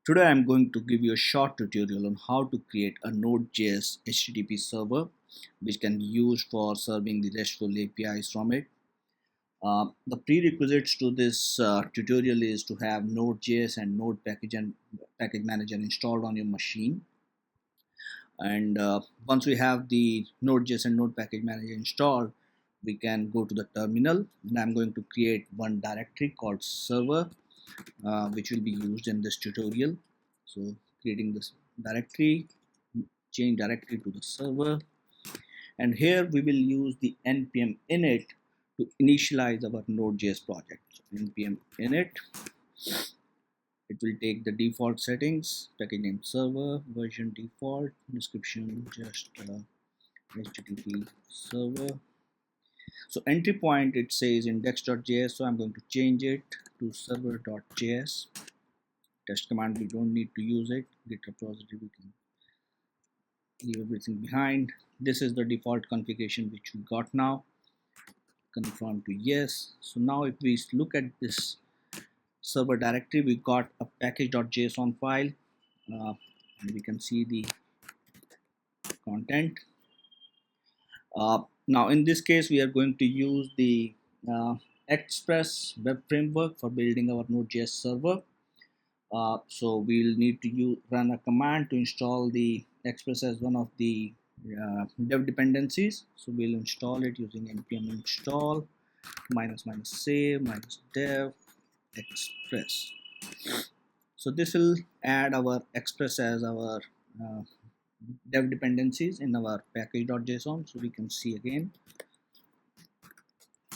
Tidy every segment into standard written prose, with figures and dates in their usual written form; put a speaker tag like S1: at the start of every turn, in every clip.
S1: Today I'm going to give you a short tutorial on how to create a Node.js HTTP server which can be used for serving the RESTful APIs from it. The prerequisites to this tutorial is to have Node.js and Node package and package manager installed on your machine. And once we have the Node.js and Node package manager installed, we can go to the terminal, and I'm going to create one directory called server which will be used in this tutorial. So creating this directory, change directory to the server, and here we will use the npm init to initialize our Node.js project. So npm init, it will take the default settings, package name server, version default, description just HTTP server. So entry point, it says index.js, so I'm going to change it to server.js. Test command, we don't need to use it. Git repository, we can leave everything behind. This is the default configuration which we got now. Confirm to yes. So now if we look at this server directory, we got a package.json file, and we can see the content. Now in this case, we are going to use the Express web framework for building our Node.js server. So we'll need to run a command to install the Express as one of the dev dependencies. So we'll install it using npm install --save -dev express. So this will add our Express as our uh, dev dependencies in our package.json. So we can see again.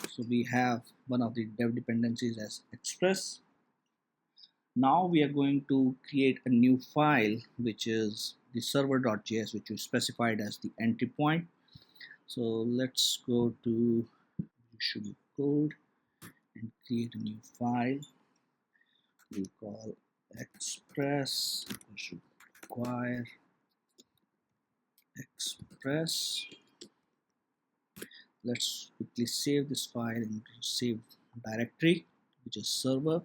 S1: So we have one of the dev dependencies as Express. Now we are going to create a new file which is the server.js, which is specified as the entry point. So let's go to Visual Code and create a new file. We call express, we should require express. Let's quickly save this file in save directory, which is server.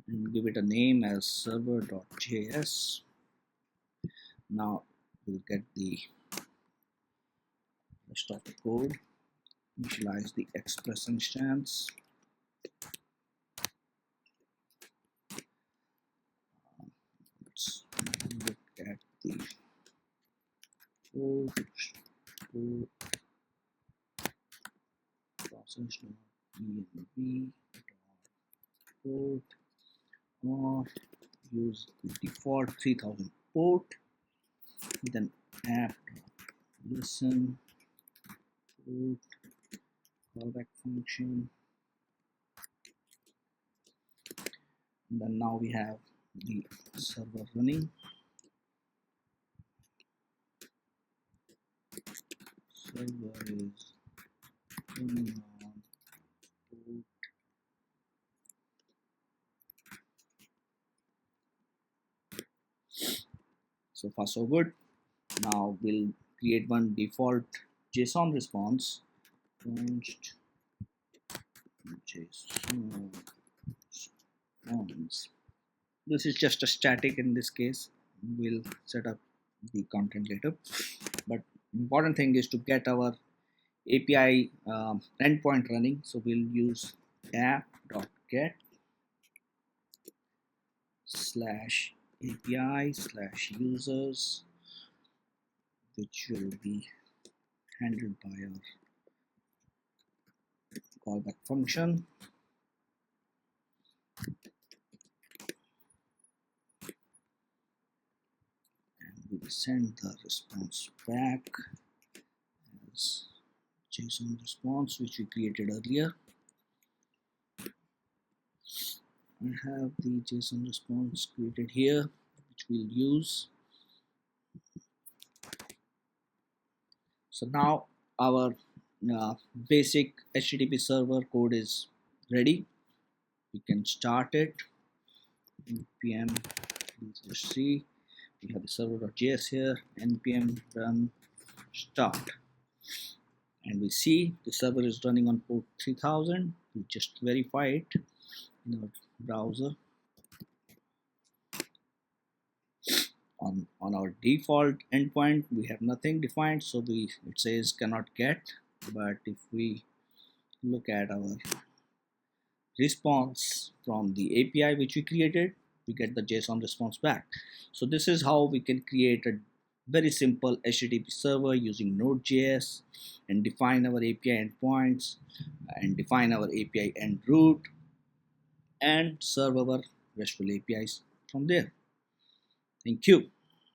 S1: And give it a name as server.js. Now we'll get the rest of the code. Initialize the express instance. Let's look at the code. Process env port, or use the default 3000 port with an app listen port callback function. And then now we have the server running. Server is running on port. So far so good. Now we'll create one default JSON response. Const JSON response. This is just a static in this case. We'll set up the content later. But important thing is to get our API endpoint running. So we'll use app.get /API/users, which will be handled by our callback function. And we'll send the response back as JSON response, which we created earlier. I have the JSON response created here, which we'll use. So now our basic HTTP server code is ready. We can start it. npm, let's see, we have the server.js here. Npm run start. and we see the server is running on port 3000. We just verify it in our browser. On our default endpoint we have nothing defined, so it says cannot get. But if we look at our response from the API which we created, we get the JSON response back. So this is how we can create a very simple HTTP server using Node.js and define our API endpoints and define our API end route and serve our RESTful APIs from there. Thank you.